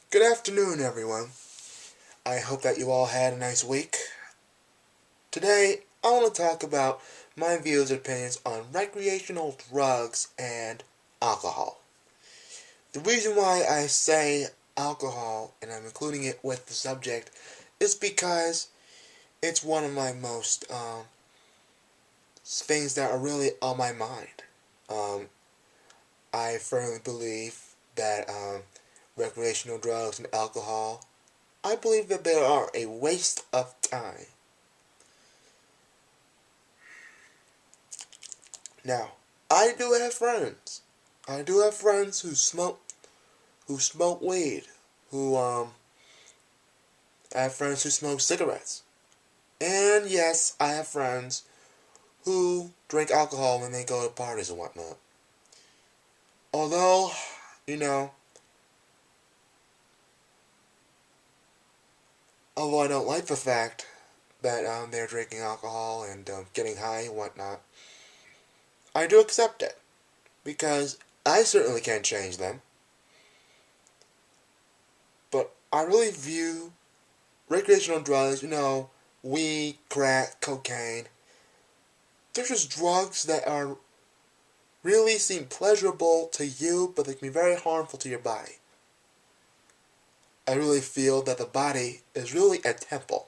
Good afternoon, everyone. I hope that you all had a nice week. Today, I want to talk about my views and opinions on recreational drugs and alcohol. The reason why I say alcohol, and I'm including it with the subject, is because it's one of my most things that are really on my mind. Um, I firmly believe that recreational drugs and alcohol, I believe that they are a waste of time. Now, I do have friends. I do have friends who smoke weed, who I have friends who smoke cigarettes. And yes, I have friends who drink alcohol when they go to parties and whatnot. Although, you know, although I don't like the fact that they're drinking alcohol and getting high and whatnot, I do accept it because I certainly can't change them. But I really view recreational drugs, weed, crack, cocaine. They're just drugs that are really seem pleasurable to you, but they can be very harmful to your body. I really feel that the body is really a temple.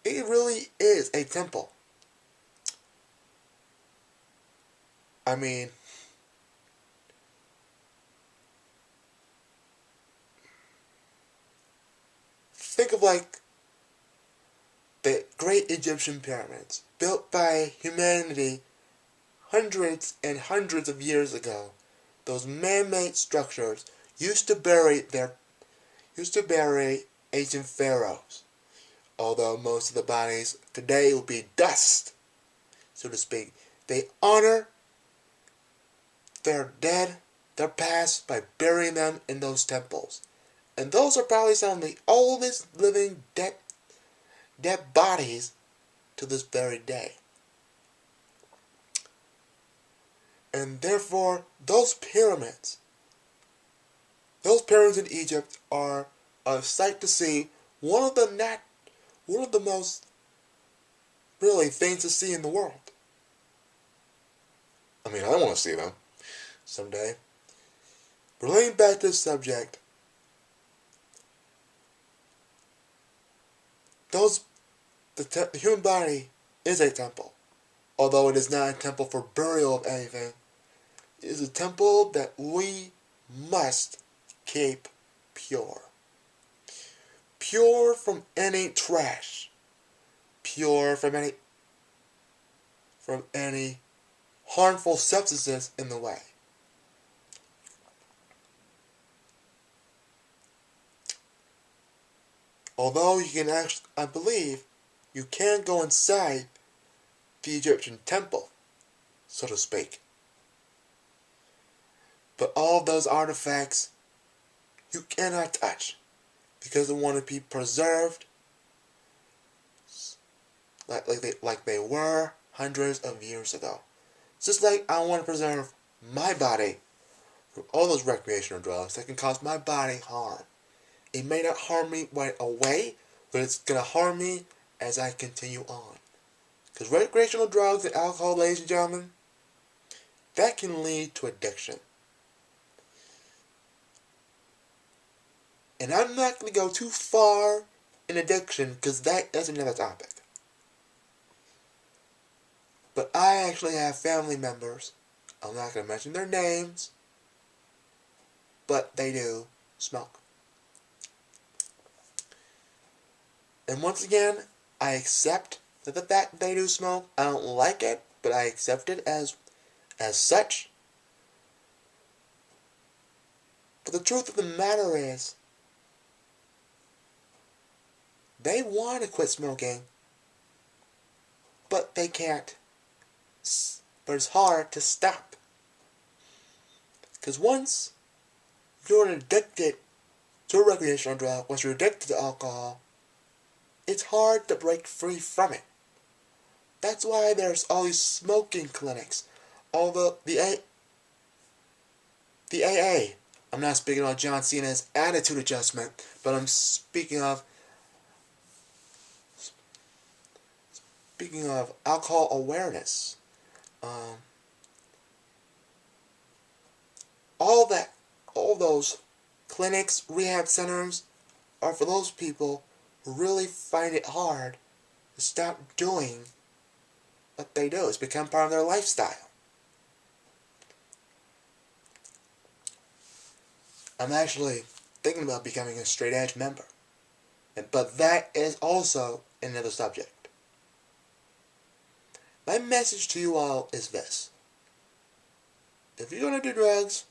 It really is a temple. I mean, think of like the great Egyptian pyramids, built by humanity hundreds and hundreds of years ago. Those man-made structures used to bury their used to bury ancient pharaohs. Although most of the bodies today will be dust, so to speak, they honor their dead, their past, by burying them in those temples. And those are probably some of the oldest living dead bodies to this very day. And therefore, those pyramids in Egypt are a sight to see. One of the most really things to see in the world. I mean, I want to see them someday. Relating back to the subject, those the human body is a temple. Although it is not a temple for burial of anything, it is a temple that we must keep pure. Pure from any trash. Pure from any harmful substances in the way. Although you can actually, I believe, you can go inside the Egyptian temple, so to speak. But all of those artifacts you cannot touch because they want to be preserved like they were hundreds of years ago. Just like I want to preserve my body from all those recreational drugs that can cause my body harm. It may not harm me right away, but it's going to harm me as I continue on. Because recreational drugs and alcohol, ladies and gentlemen, that can lead to addiction. And I'm not going to go too far in addiction because that's another topic. But I actually have family members, I'm not going to mention their names, but they do smoke. And once again, I accept that the fact they do smoke. I don't like it, but I accept it as such. But the truth of the matter is, they want to quit smoking, but they can't. But it's hard to stop. Because once you're addicted to a recreational drug, once you're addicted to alcohol, it's hard to break free from it. That's why there's all these smoking clinics. All the AA I'm not speaking about John Cena's attitude adjustment, but I'm speaking of alcohol awareness. Um, all that, all those clinics, rehab centers are for those people who really find it hard to stop doing what they do. It's become part of their lifestyle. I'm actually thinking about becoming a straight edge member. But that is also another subject. My message to you all is this. If you're going to do drugs,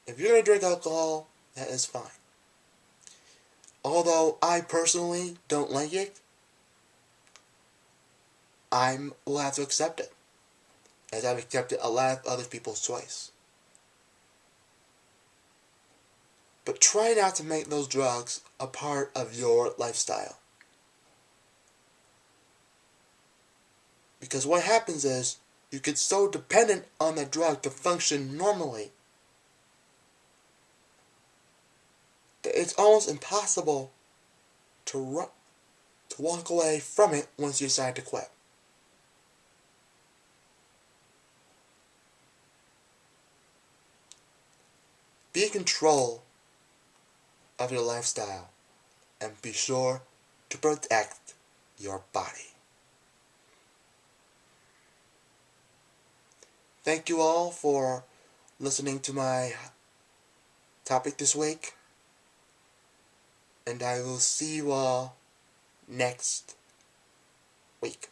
if you're going to drink alcohol, that is fine. Although I personally don't like it, I will have to accept it. As I've accepted a lot of other people's choice. But try not to make those drugs a part of your lifestyle. Because what happens is, you get so dependent on the drug to function normally that it's almost impossible to walk away from it once you decide to quit. Be in control of your lifestyle and be sure to protect your body. Thank you all for listening to my topic this week, and I will see you all next week.